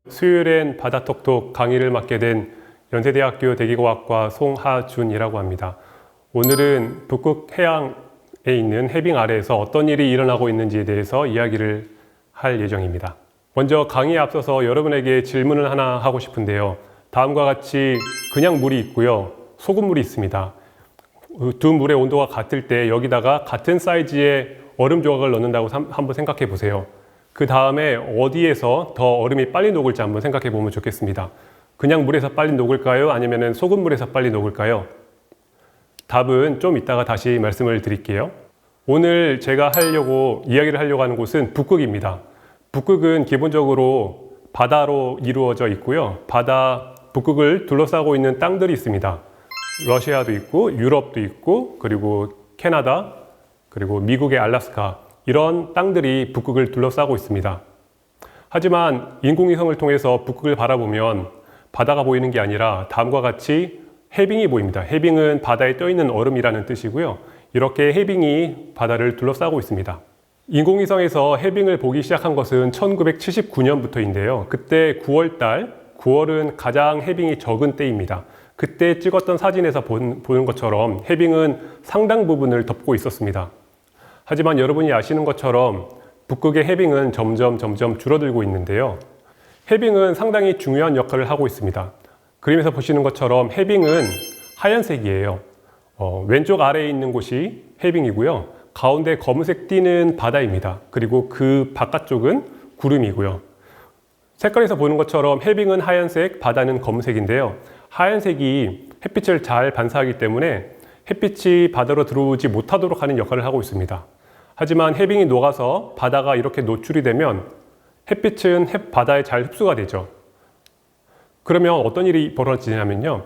수요일엔 바다톡톡 강의를 맡게 된 연세대학교 대기과학과 송하준이라고 합니다. 오늘은 북극 해양에 있는 해빙 아래에서 어떤 일이 일어나고 있는지에 대해서 이야기를 할 예정입니다. 먼저 강의에 앞서서 여러분에게 질문을 하나 하고 싶은데요. 다음과 같이 그냥 물이 있고요. 소금물이 있습니다. 두 물의 온도가 같을 때 여기다가 같은 사이즈의 얼음 조각을 넣는다고 한번 생각해 보세요. 그 다음에 어디에서 더 얼음이 빨리 녹을지 한번 생각해 보면 좋겠습니다. 그냥 물에서 빨리 녹을까요? 아니면 소금물에서 빨리 녹을까요? 답은 좀 이따가 다시 말씀을 드릴게요. 오늘 제가 이야기를 하려고 하는 곳은 북극입니다. 북극은 기본적으로 바다로 이루어져 있고요. 북극을 둘러싸고 있는 땅들이 있습니다. 러시아도 있고, 유럽도 있고, 그리고 캐나다, 그리고 미국의 알래스카, 이런 땅들이 북극을 둘러싸고 있습니다. 하지만 인공위성을 통해서 북극을 바라보면 바다가 보이는 게 아니라 다음과 같이 해빙이 보입니다. 해빙은 바다에 떠있는 얼음이라는 뜻이고요. 이렇게 해빙이 바다를 둘러싸고 있습니다. 인공위성에서 해빙을 보기 시작한 것은 1979년부터인데요. 그때 9월은 가장 해빙이 적은 때입니다. 그때 찍었던 사진에서 보는 것처럼 해빙은 상당 부분을 덮고 있었습니다. 하지만 여러분이 아시는 것처럼 북극의 해빙은 점점 줄어들고 있는데요. 해빙은 상당히 중요한 역할을 하고 있습니다. 그림에서 보시는 것처럼 해빙은 하얀색이에요. 왼쪽 아래에 있는 곳이 해빙이고요. 가운데 검은색 띠는 바다입니다. 그리고 그 바깥쪽은 구름이고요. 색깔에서 보는 것처럼 해빙은 하얀색, 바다는 검은색인데요. 하얀색이 햇빛을 잘 반사하기 때문에 햇빛이 바다로 들어오지 못하도록 하는 역할을 하고 있습니다. 하지만 해빙이 녹아서 바다가 이렇게 노출이 되면 햇빛은 바다에 잘 흡수가 되죠. 그러면 어떤 일이 벌어지냐면요.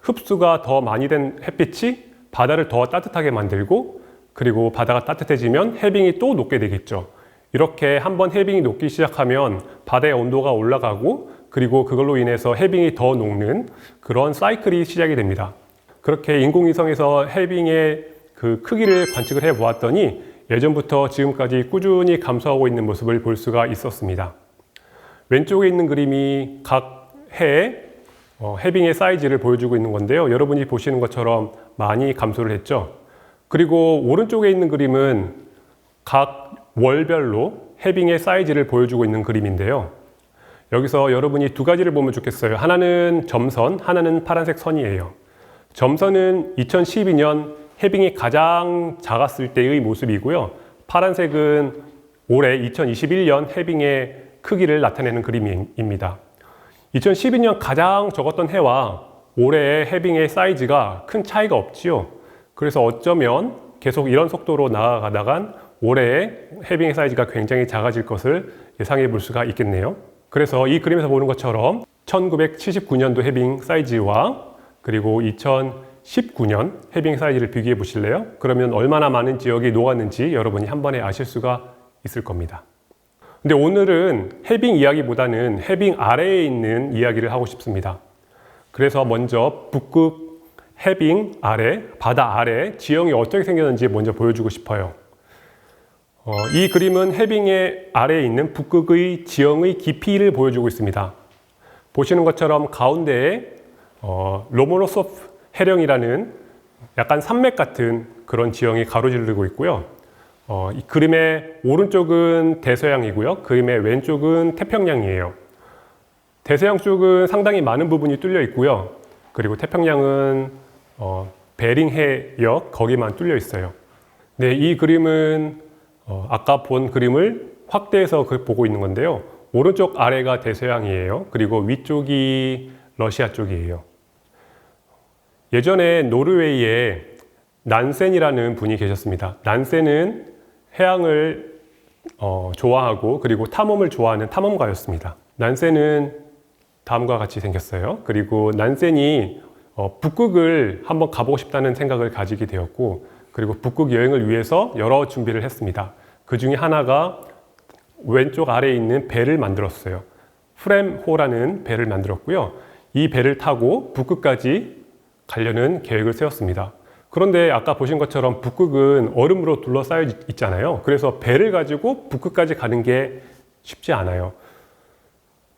흡수가 더 많이 된 햇빛이 바다를 더 따뜻하게 만들고, 그리고 바다가 따뜻해지면 해빙이 또 녹게 되겠죠. 이렇게 한번 해빙이 녹기 시작하면 바다의 온도가 올라가고, 그리고 그걸로 인해서 해빙이 더 녹는 그런 사이클이 시작이 됩니다. 그렇게 인공위성에서 해빙의 그 크기를 관측을 해 보았더니 예전부터 지금까지 꾸준히 감소하고 있는 모습을 볼 수가 있었습니다. 왼쪽에 있는 그림이 각 해의 해빙의 사이즈를 보여주고 있는 건데요. 여러분이 보시는 것처럼 많이 감소를 했죠. 그리고 오른쪽에 있는 그림은 각 월별로 해빙의 사이즈를 보여주고 있는 그림인데요. 여기서 여러분이 두 가지를 보면 좋겠어요. 하나는 점선, 하나는 파란색 선이에요. 점선은 2012년 해빙이 가장 작았을 때의 모습이고요. 파란색은 올해 2021년 해빙의 크기를 나타내는 그림입니다. 2012년 가장 적었던 해와 올해의 해빙의 사이즈가 큰 차이가 없지요. 그래서 어쩌면 계속 이런 속도로 나아가다간 올해의 해빙의 사이즈가 굉장히 작아질 것을 예상해 볼 수가 있겠네요. 그래서 이 그림에서 보는 것처럼 1979년도 해빙 사이즈와 그리고 2019년 해빙 사이즈를 비교해 보실래요? 그러면 얼마나 많은 지역이 녹았는지 여러분이 한 번에 아실 수가 있을 겁니다. 근데 오늘은 해빙 이야기보다는 해빙 아래에 있는 이야기를 하고 싶습니다. 그래서 먼저 북극 해빙 아래, 바다 아래 지형이 어떻게 생겼는지 먼저 보여주고 싶어요. 이 그림은 해빙의 아래에 있는 북극의 지형의 깊이를 보여주고 있습니다. 보시는 것처럼 가운데에 로모노소프 해령이라는 약간 산맥 같은 그런 지형이 가로지르고 있고요. 이 그림의 오른쪽은 대서양이고요. 그림의 왼쪽은 태평양이에요. 대서양 쪽은 상당히 많은 부분이 뚫려 있고요. 그리고 태평양은 베링해역 거기만 뚫려 있어요. 네, 이 그림은 아까 본 그림을 확대해서 보고 있는 건데요. 오른쪽 아래가 대서양이에요. 그리고 위쪽이 러시아 쪽이에요. 예전에 노르웨이에 난센이라는 분이 계셨습니다. 난센은 해양을 좋아하고 그리고 탐험을 좋아하는 탐험가였습니다. 난센은 다음과 같이 생겼어요. 그리고 난센이 북극을 한번 가보고 싶다는 생각을 가지게 되었고, 그리고 북극 여행을 위해서 여러 준비를 했습니다. 그 중에 하나가 왼쪽 아래에 있는 배를 만들었어요. 프렘호라는 배를 만들었고요. 이 배를 타고 북극까지 가려는 계획을 세웠습니다. 그런데 아까 보신 것처럼 북극은 얼음으로 둘러싸여 있잖아요. 그래서 배를 가지고 북극까지 가는 게 쉽지 않아요.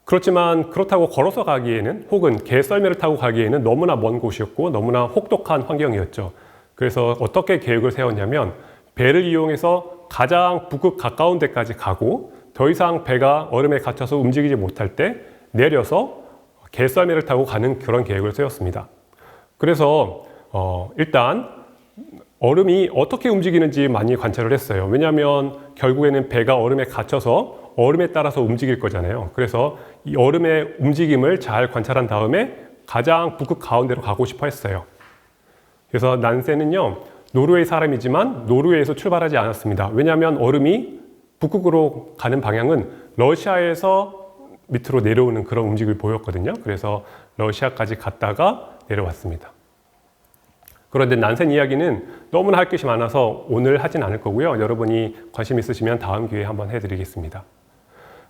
그렇지만 그렇다고 걸어서 가기에는 혹은 개 썰매를 타고 가기에는 너무나 먼 곳이었고 너무나 혹독한 환경이었죠. 그래서 어떻게 계획을 세웠냐면 배를 이용해서 가장 북극 가까운 데까지 가고 더 이상 배가 얼음에 갇혀서 움직이지 못할 때 내려서 개 썰매를 타고 가는 그런 계획을 세웠습니다. 그래서 일단 얼음이 어떻게 움직이는지 많이 관찰을 했어요. 왜냐하면 결국에는 배가 얼음에 갇혀서 얼음에 따라서 움직일 거잖아요. 그래서 이 얼음의 움직임을 잘 관찰한 다음에 가장 북극 가운데로 가고 싶어 했어요. 그래서 난센은요, 노르웨이 사람이지만 노르웨이에서 출발하지 않았습니다. 왜냐하면 얼음이 북극으로 가는 방향은 러시아에서 밑으로 내려오는 그런 움직임을 보였거든요. 그래서 러시아까지 갔다가 내려왔습니다. 그런데 난센 이야기는 너무나 할 것이 많아서 오늘 하진 않을 거고요. 여러분이 관심 있으시면 다음 기회에 한번 해드리겠습니다.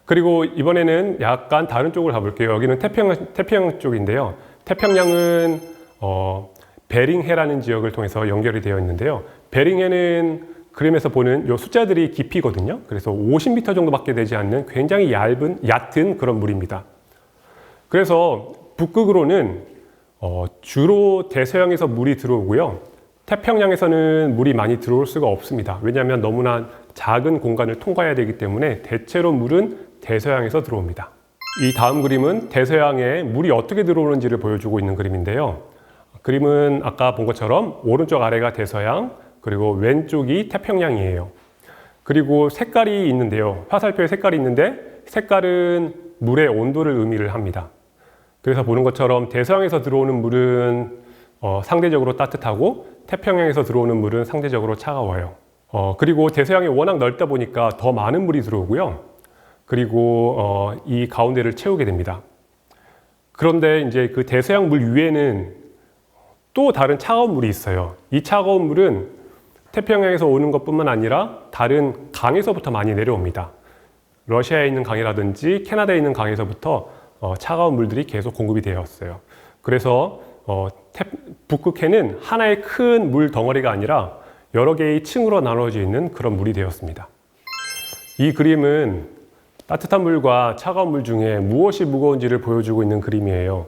그리고 이번에는 약간 다른 쪽으로 가볼게요. 여기는 태평양 쪽인데요. 태평양은 베링해라는 지역을 통해서 연결이 되어 있는데요. 베링해는 그림에서 보는 이 숫자들이 깊이거든요. 그래서 50m 정도밖에 되지 않는 굉장히 얕은 그런 물입니다. 그래서 북극으로는 주로 대서양에서 물이 들어오고요. 태평양에서는 물이 많이 들어올 수가 없습니다. 왜냐하면 너무나 작은 공간을 통과해야 되기 때문에 대체로 물은 대서양에서 들어옵니다. 이 다음 그림은 대서양에 물이 어떻게 들어오는지를 보여주고 있는 그림인데요. 그림은 아까 본 것처럼 오른쪽 아래가 대서양, 그리고 왼쪽이 태평양이에요. 그리고 색깔이 있는데요. 화살표에 색깔이 있는데 색깔은 물의 온도를 의미를 합니다. 그래서 보는 것처럼 대서양에서 들어오는 물은 상대적으로 따뜻하고 태평양에서 들어오는 물은 상대적으로 차가워요. 그리고 대서양이 워낙 넓다 보니까 더 많은 물이 들어오고요. 그리고 이 가운데를 채우게 됩니다. 그런데 이제 그 대서양 물 위에는 또 다른 차가운 물이 있어요. 이 차가운 물은 태평양에서 오는 것뿐만 아니라 다른 강에서부터 많이 내려옵니다. 러시아에 있는 강이라든지 캐나다에 있는 강에서부터 차가운 물들이 계속 공급이 되었어요. 그래서 북극해는 하나의 큰 물 덩어리가 아니라 여러 개의 층으로 나눠져 있는 그런 물이 되었습니다. 이 그림은 따뜻한 물과 차가운 물 중에 무엇이 무거운지를 보여주고 있는 그림이에요.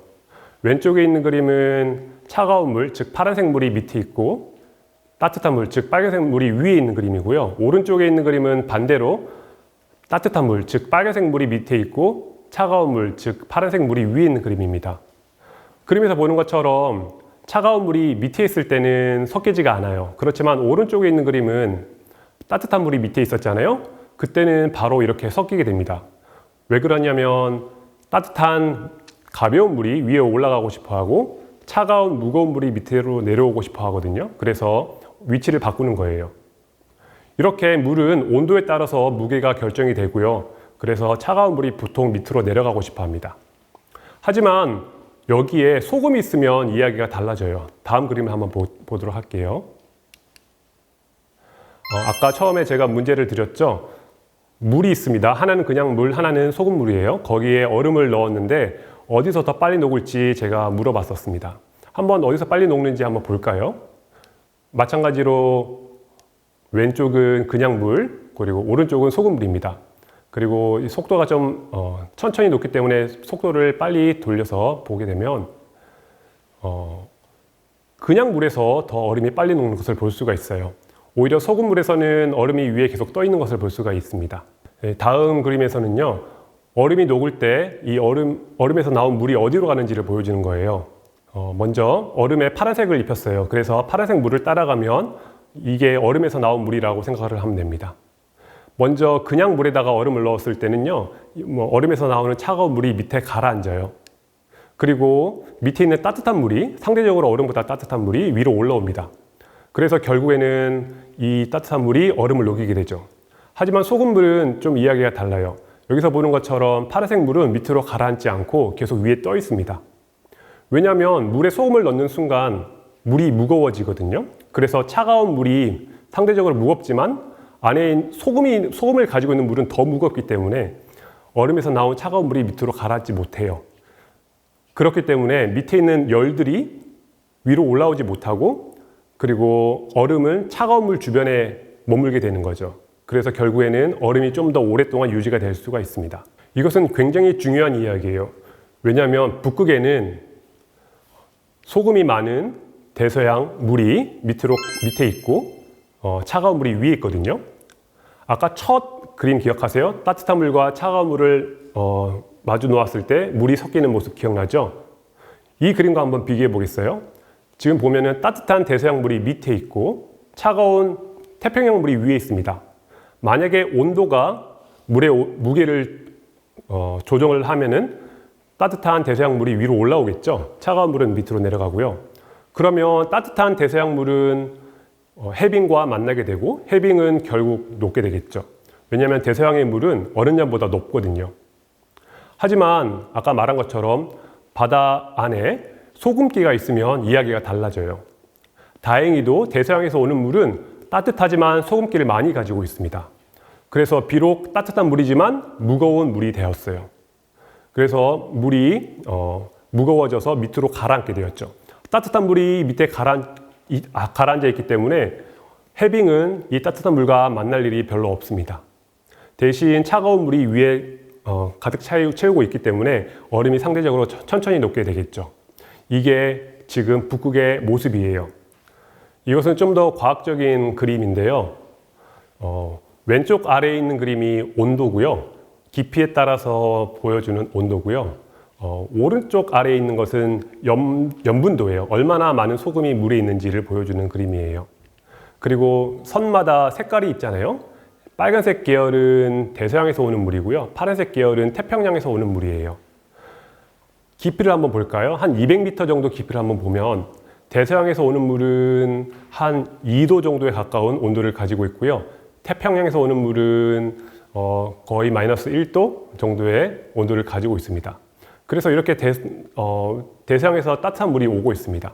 왼쪽에 있는 그림은 차가운 물, 즉 파란색 물이 밑에 있고 따뜻한 물, 즉 빨간색 물이 위에 있는 그림이고요. 오른쪽에 있는 그림은 반대로 따뜻한 물, 즉 빨간색 물이 밑에 있고 차가운 물, 즉 파란색 물이 위에 있는 그림입니다. 그림에서 보는 것처럼 차가운 물이 밑에 있을 때는 섞이지가 않아요. 그렇지만 오른쪽에 있는 그림은 따뜻한 물이 밑에 있었잖아요. 그때는 바로 이렇게 섞이게 됩니다. 왜 그러냐면 따뜻한 가벼운 물이 위에 올라가고 싶어 하고 차가운 무거운 물이 밑으로 내려오고 싶어 하거든요. 그래서 위치를 바꾸는 거예요. 이렇게 물은 온도에 따라서 무게가 결정이 되고요. 그래서 차가운 물이 보통 밑으로 내려가고 싶어 합니다. 하지만 여기에 소금이 있으면 이야기가 달라져요. 다음 그림을 한번 보도록 할게요. 아까 처음에 제가 문제를 드렸죠. 물이 있습니다. 하나는 그냥 물, 하나는 소금물이에요. 거기에 얼음을 넣었는데 어디서 더 빨리 녹을지 제가 물어봤었습니다. 한번 어디서 빨리 녹는지 한번 볼까요? 마찬가지로 왼쪽은 그냥 물, 그리고 오른쪽은 소금물입니다. 그리고 이 속도가 좀 천천히 녹기 때문에 속도를 빨리 돌려서 보게 되면 그냥 물에서 더 얼음이 빨리 녹는 것을 볼 수가 있어요. 오히려 소금물에서는 얼음이 위에 계속 떠 있는 것을 볼 수가 있습니다. 다음 그림에서는요, 얼음이 녹을 때 이 얼음에서 나온 물이 어디로 가는지를 보여주는 거예요. 먼저 얼음에 파란색을 입혔어요. 그래서 파란색 물을 따라가면 이게 얼음에서 나온 물이라고 생각을 하면 됩니다. 먼저 그냥 물에다가 얼음을 넣었을 때는요, 얼음에서 나오는 차가운 물이 밑에 가라앉아요. 그리고 밑에 있는 따뜻한 물이, 상대적으로 얼음보다 따뜻한 물이 위로 올라옵니다. 그래서 결국에는 이 따뜻한 물이 얼음을 녹이게 되죠. 하지만 소금물은 좀 이야기가 달라요. 여기서 보는 것처럼 파란색 물은 밑으로 가라앉지 않고 계속 위에 떠 있습니다. 왜냐하면 물에 소금을 넣는 순간 물이 무거워지거든요. 그래서 차가운 물이 상대적으로 무겁지만 안에 소금을 가지고 있는 물은 더 무겁기 때문에 얼음에서 나온 차가운 물이 밑으로 가라앉지 못해요. 그렇기 때문에 밑에 있는 열들이 위로 올라오지 못하고, 그리고 얼음은 차가운 물 주변에 머물게 되는 거죠. 그래서 결국에는 얼음이 좀 더 오랫동안 유지가 될 수가 있습니다. 이것은 굉장히 중요한 이야기예요. 왜냐하면 북극에는 소금이 많은 대서양 물이 밑에 있고 차가운 물이 위에 있거든요. 아까 첫 그림 기억하세요? 따뜻한 물과 차가운 물을 마주 놓았을 때 물이 섞이는 모습 기억나죠? 이 그림과 한번 비교해 보겠어요? 지금 보면은 따뜻한 대서양 물이 밑에 있고 차가운 태평양 물이 위에 있습니다. 만약에 온도가 물의 무게를 조정을 하면은 따뜻한 대서양 물이 위로 올라오겠죠. 차가운 물은 밑으로 내려가고요. 그러면 따뜻한 대서양 물은 해빙과 만나게 되고 해빙은 결국 녹게 되겠죠. 왜냐하면 대서양의 물은 얼음량보다 높거든요. 하지만 아까 말한 것처럼 바다 안에 소금기가 있으면 이야기가 달라져요. 다행히도 대서양에서 오는 물은 따뜻하지만 소금기를 많이 가지고 있습니다. 그래서 비록 따뜻한 물이지만 무거운 물이 되었어요. 그래서 물이 무거워져서 밑으로 가라앉게 되었죠. 따뜻한 물이 밑에 가라앉아 있기 때문에 해빙은 이 따뜻한 물과 만날 일이 별로 없습니다. 대신 차가운 물이 위에 가득 채우고 있기 때문에 얼음이 상대적으로 천천히 녹게 되겠죠. 이게 지금 북극의 모습이에요. 이것은 좀 더 과학적인 그림인데요. 왼쪽 아래에 있는 그림이 온도고요. 깊이에 따라서 보여주는 온도고요. 오른쪽 아래에 있는 것은 염분도예요. 얼마나 많은 소금이 물에 있는지를 보여주는 그림이에요. 그리고 선마다 색깔이 있잖아요. 빨간색 계열은 대서양에서 오는 물이고요. 파란색 계열은 태평양에서 오는 물이에요. 깊이를 한번 볼까요? 한 200m 정도 깊이를 한번 보면 대서양에서 오는 물은 한 2도 정도에 가까운 온도를 가지고 있고요. 태평양에서 오는 물은 거의 마이너스 1도 정도의 온도를 가지고 있습니다. 그래서 이렇게 대서양에서 따뜻한 물이 오고 있습니다.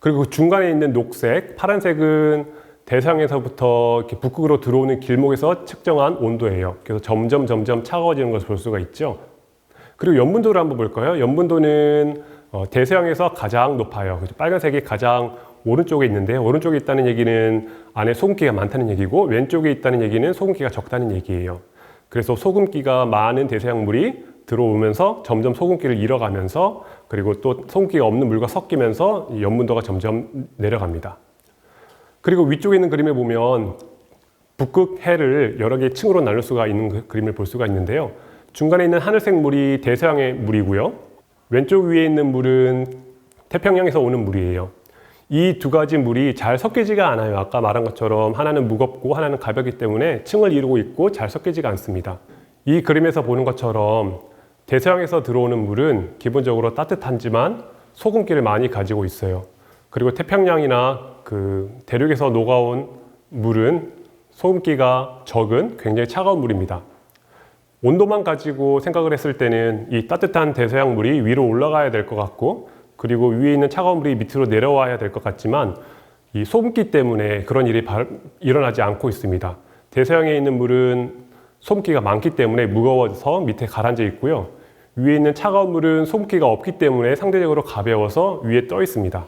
그리고 중간에 있는 녹색, 파란색은 대서양에서부터 이렇게 북극으로 들어오는 길목에서 측정한 온도예요. 그래서 점점 차가워지는 것을 볼 수가 있죠. 그리고 염분도를 한번 볼까요? 염분도는 대서양에서 가장 높아요. 빨간색이 가장 오른쪽에 있는데 오른쪽에 있다는 얘기는 안에 소금기가 많다는 얘기고 왼쪽에 있다는 얘기는 소금기가 적다는 얘기예요. 그래서 소금기가 많은 대서양물이 들어오면서 점점 소금기를 잃어가면서 그리고 또 소금기가 없는 물과 섞이면서 염분도가 점점 내려갑니다. 그리고 위쪽에 있는 그림을 보면 북극 해를 여러 개의 층으로 나눌 수가 있는 그 그림을 볼 수가 있는데요. 중간에 있는 하늘색 물이 대서양의 물이고요. 왼쪽 위에 있는 물은 태평양에서 오는 물이에요. 이 두 가지 물이 잘 섞이지가 않아요. 아까 말한 것처럼 하나는 무겁고 하나는 가볍기 때문에 층을 이루고 있고 잘 섞이지가 않습니다. 이 그림에서 보는 것처럼 대서양에서 들어오는 물은 기본적으로 따뜻하지만 소금기를 많이 가지고 있어요. 그리고 태평양이나 대륙에서 녹아온 물은 소금기가 적은 굉장히 차가운 물입니다. 온도만 가지고 생각을 했을 때는 이 따뜻한 대서양 물이 위로 올라가야 될 것 같고 그리고 위에 있는 차가운 물이 밑으로 내려와야 될 것 같지만 이 소금기 때문에 그런 일이 일어나지 않고 있습니다. 대서양에 있는 물은 소금기가 많기 때문에 무거워서 밑에 가라앉아 있고요. 위에 있는 차가운 물은 소금기가 없기 때문에 상대적으로 가벼워서 위에 떠 있습니다.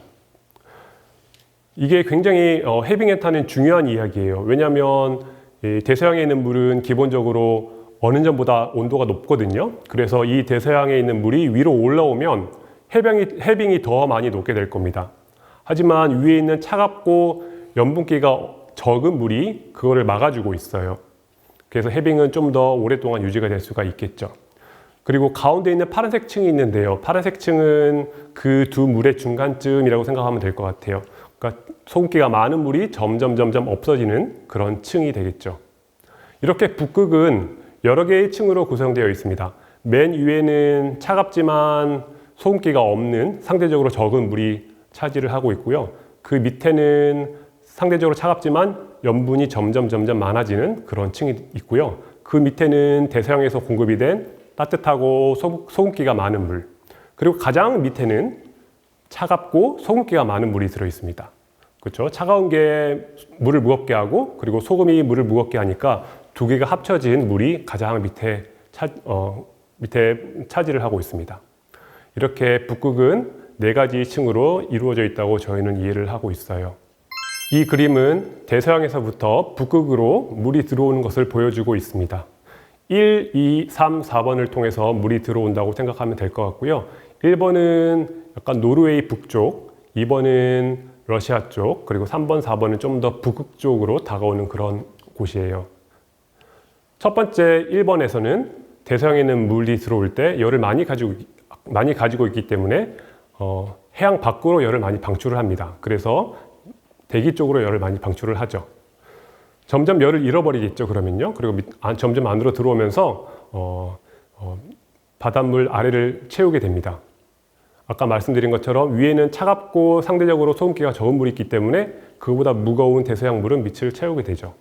이게 굉장히 해빙에 타는 중요한 이야기예요. 왜냐하면 대서양에 있는 물은 기본적으로 어느 점보다 온도가 높거든요. 그래서 이 대서양에 있는 물이 위로 올라오면 해빙이 더 많이 녹게 될 겁니다. 하지만 위에 있는 차갑고 염분기가 적은 물이 그거를 막아주고 있어요. 그래서 해빙은 좀 더 오랫동안 유지가 될 수가 있겠죠. 그리고 가운데 있는 파란색 층이 있는데요. 파란색 층은 그 두 물의 중간쯤이라고 생각하면 될 것 같아요. 그러니까 소금기가 많은 물이 점점 없어지는 그런 층이 되겠죠. 이렇게 북극은 여러 개의 층으로 구성되어 있습니다. 맨 위에는 차갑지만 소금기가 없는 상대적으로 적은 물이 차지를 하고 있고요. 그 밑에는 상대적으로 차갑지만 염분이 점점 많아지는 그런 층이 있고요. 그 밑에는 대서양에서 공급이 된 따뜻하고 소금기가 많은 물, 그리고 가장 밑에는 차갑고 소금기가 많은 물이 들어 있습니다. 그렇죠? 차가운 게 물을 무겁게 하고 그리고 소금이 물을 무겁게 하니까 두 개가 합쳐진 물이 가장 밑에 차지를 하고 있습니다. 이렇게 북극은 4가지 층으로 이루어져 있다고 저희는 이해를 하고 있어요. 이 그림은 대서양에서부터 북극으로 물이 들어오는 것을 보여주고 있습니다. 1, 2, 3, 4번을 통해서 물이 들어온다고 생각하면 될 것 같고요. 1번은 약간 노르웨이 북쪽, 2번은 러시아 쪽, 그리고 3번, 4번은 좀 더 북극 쪽으로 다가오는 그런 곳이에요. 첫 번째 1번에서는 대서양에 있는 물이 들어올 때 열을 많이 가지고 있기 때문에 해양 밖으로 열을 많이 방출을 합니다. 그래서 대기 쪽으로 열을 많이 방출을 하죠. 점점 열을 잃어버리겠죠, 그러면요. 그리고 점점 안으로 들어오면서 바닷물 아래를 채우게 됩니다. 아까 말씀드린 것처럼 위에는 차갑고 상대적으로 소금기가 적은 물이 있기 때문에 그보다 무거운 대서양 물은 밑을 채우게 되죠.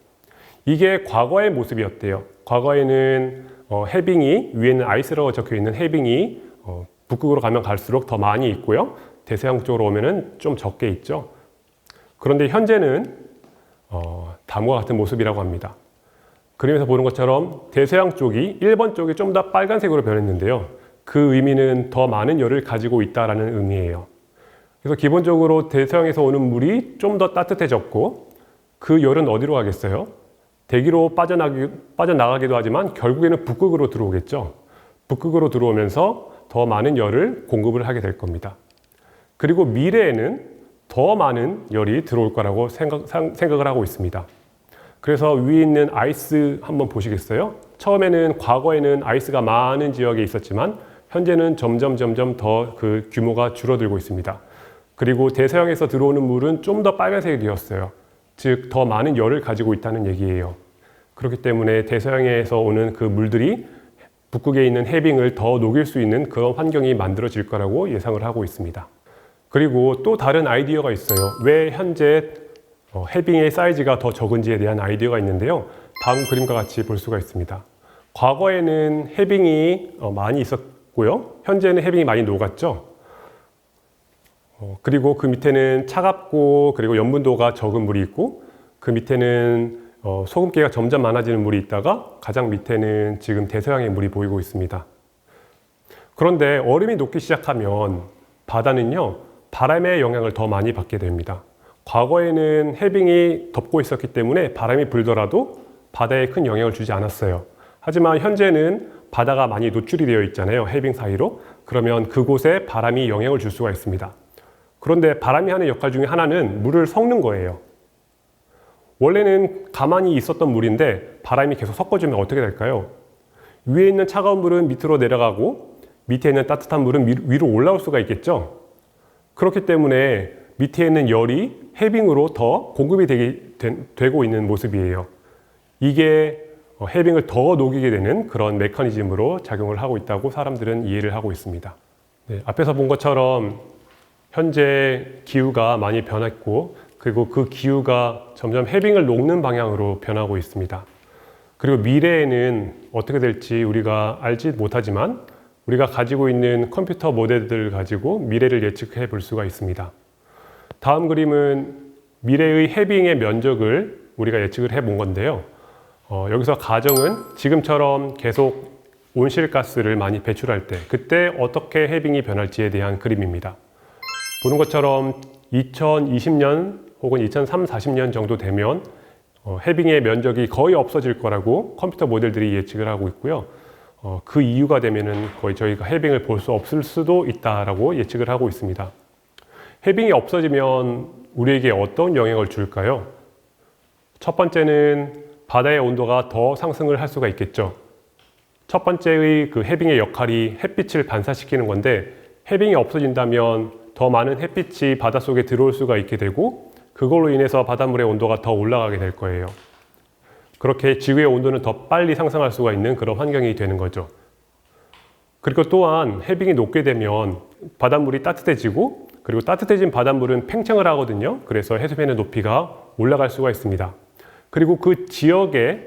이게 과거의 모습이었대요. 과거에는 해빙이, 위에는 아이스라고 적혀 있는 해빙이 북극으로 가면 갈수록 더 많이 있고요. 대서양 쪽으로 오면은 좀 적게 있죠. 그런데 현재는 다음과 같은 모습이라고 합니다. 그림에서 보는 것처럼 대서양 쪽이 1번 쪽이 좀 더 빨간색으로 변했는데요. 그 의미는 더 많은 열을 가지고 있다는 의미예요. 그래서 기본적으로 대서양에서 오는 물이 좀 더 따뜻해졌고 그 열은 어디로 가겠어요? 대기로 빠져나가기도 하지만 결국에는 북극으로 들어오겠죠. 북극으로 들어오면서 더 많은 열을 공급을 하게 될 겁니다. 그리고 미래에는 더 많은 열이 들어올 거라고 생각을 하고 있습니다. 그래서 위에 있는 아이스 한번 보시겠어요? 처음에는 과거에는 아이스가 많은 지역에 있었지만 현재는 점점 더 그 규모가 줄어들고 있습니다. 그리고 대서양에서 들어오는 물은 좀 더 빨간색이 되었어요. 즉 더 많은 열을 가지고 있다는 얘기예요. 그렇기 때문에 대서양에서 오는 그 물들이 북극에 있는 해빙을 더 녹일 수 있는 그런 환경이 만들어질 거라고 예상을 하고 있습니다. 그리고 또 다른 아이디어가 있어요. 왜 현재 해빙의 사이즈가 더 적은지에 대한 아이디어가 있는데요. 다음 그림과 같이 볼 수가 있습니다. 과거에는 해빙이 많이 있었고요. 현재는 해빙이 많이 녹았죠. 그리고 그 밑에는 차갑고 그리고 염분도가 적은 물이 있고 그 밑에는 소금기가 점점 많아지는 물이 있다가 가장 밑에는 지금 대서양의 물이 보이고 있습니다. 그런데 얼음이 녹기 시작하면 바다는요, 바람의 영향을 더 많이 받게 됩니다. 과거에는 해빙이 덮고 있었기 때문에 바람이 불더라도 바다에 큰 영향을 주지 않았어요. 하지만 현재는 바다가 많이 노출이 되어 있잖아요. 해빙 사이로. 그러면 그곳에 바람이 영향을 줄 수가 있습니다. 그런데 바람이 하는 역할 중에 하나는 물을 섞는 거예요. 원래는 가만히 있었던 물인데 바람이 계속 섞어주면 어떻게 될까요? 위에 있는 차가운 물은 밑으로 내려가고 밑에 있는 따뜻한 물은 위로 올라올 수가 있겠죠? 그렇기 때문에 밑에 있는 열이 해빙으로 더 공급이 되고 있는 모습이에요. 이게 해빙을 더 녹이게 되는 그런 메커니즘으로 작용을 하고 있다고 사람들은 이해를 하고 있습니다. 네, 앞에서 본 것처럼 현재 기후가 많이 변했고 그리고 그 기후가 점점 해빙을 녹는 방향으로 변하고 있습니다. 그리고 미래에는 어떻게 될지 우리가 알지 못하지만 우리가 가지고 있는 컴퓨터 모델들을 가지고 미래를 예측해 볼 수가 있습니다. 다음 그림은 미래의 해빙의 면적을 우리가 예측을 해 본 건데요. 여기서 가정은 지금처럼 계속 온실가스를 많이 배출할 때 그때 어떻게 해빙이 변할지에 대한 그림입니다. 보는 것처럼 2020년 혹은 2040년 정도 되면 해빙의 면적이 거의 없어질 거라고 컴퓨터 모델들이 예측을 하고 있고요. 그 이유가 되면은 거의 저희가 해빙을 볼 수 없을 수도 있다라고 예측을 하고 있습니다. 해빙이 없어지면 우리에게 어떤 영향을 줄까요? 첫 번째는 바다의 온도가 더 상승을 할 수가 있겠죠. 첫 번째의 그 해빙의 역할이 햇빛을 반사시키는 건데 해빙이 없어진다면 더 많은 햇빛이 바닷속에 들어올 수가 있게 되고 그걸로 인해서 바닷물의 온도가 더 올라가게 될 거예요. 그렇게 지구의 온도는 더 빨리 상승할 수가 있는 그런 환경이 되는 거죠. 그리고 또한 해빙이 높게 되면 바닷물이 따뜻해지고 그리고 따뜻해진 바닷물은 팽창을 하거든요. 그래서 해수면의 높이가 올라갈 수가 있습니다. 그리고 그 지역에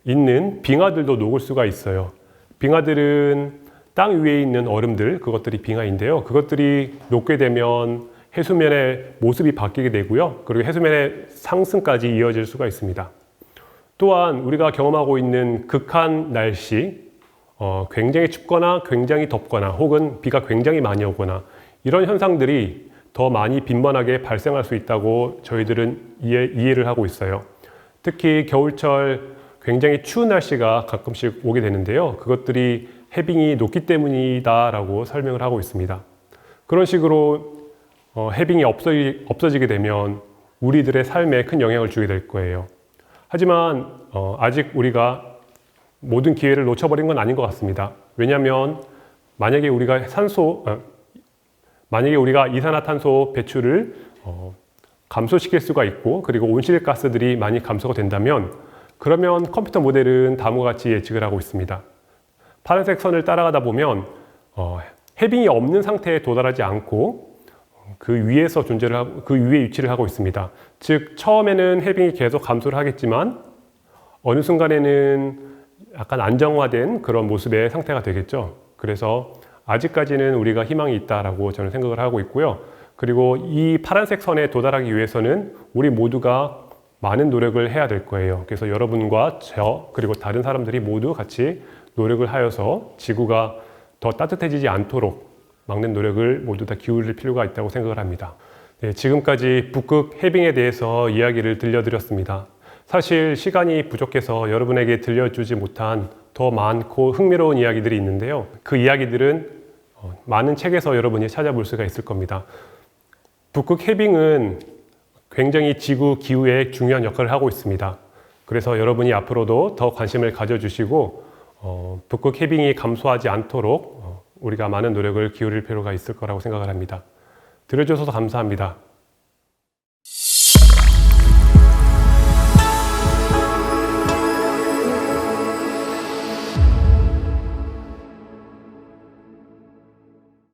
있는 빙하들도 녹을 수가 있어요. 빙하들은 땅 위에 있는 얼음들, 그것들이 빙하인데요. 그것들이 녹게 되면 해수면의 모습이 바뀌게 되고요. 그리고 해수면의 상승까지 이어질 수가 있습니다. 또한 우리가 경험하고 있는 극한 날씨, 굉장히 춥거나 굉장히 덥거나 혹은 비가 굉장히 많이 오거나 이런 현상들이 더 많이 빈번하게 발생할 수 있다고 저희들은 이해를 하고 있어요. 특히 겨울철 굉장히 추운 날씨가 가끔씩 오게 되는데요. 그것들이 해빙이 높기 때문이다라고 설명을 하고 있습니다. 그런 식으로 해빙이 없어지게 되면 우리들의 삶에 큰 영향을 주게 될 거예요. 하지만 아직 우리가 모든 기회를 놓쳐버린 건 아닌 것 같습니다. 왜냐하면 만약에 우리가 이산화탄소 배출을 감소시킬 수가 있고, 그리고 온실가스들이 많이 감소가 된다면, 그러면 컴퓨터 모델은 다음과 같이 예측을 하고 있습니다. 파란색 선을 따라가다 보면 해빙이 없는 상태에 도달하지 않고 그 위에서 그 위에 위치를 하고 있습니다. 즉, 처음에는 해빙이 계속 감소를 하겠지만 어느 순간에는 약간 안정화된 그런 모습의 상태가 되겠죠. 그래서 아직까지는 우리가 희망이 있다라고 저는 생각을 하고 있고요. 그리고 이 파란색 선에 도달하기 위해서는 우리 모두가 많은 노력을 해야 될 거예요. 그래서 여러분과 저, 그리고 다른 사람들이 모두 같이 노력을 하여서 지구가 더 따뜻해지지 않도록 막는 노력을 모두 다 기울일 필요가 있다고 생각을 합니다. 네, 지금까지 북극 해빙에 대해서 이야기를 들려드렸습니다. 사실 시간이 부족해서 여러분에게 들려주지 못한 더 많고 흥미로운 이야기들이 있는데요. 그 이야기들은 많은 책에서 여러분이 찾아볼 수가 있을 겁니다. 북극 해빙은 굉장히 지구 기후에 중요한 역할을 하고 있습니다. 그래서 여러분이 앞으로도 더 관심을 가져주시고 북극 해빙이 감소하지 않도록 우리가 많은 노력을 기울일 필요가 있을 거라고 생각을 합니다. 들어주셔서 감사합니다.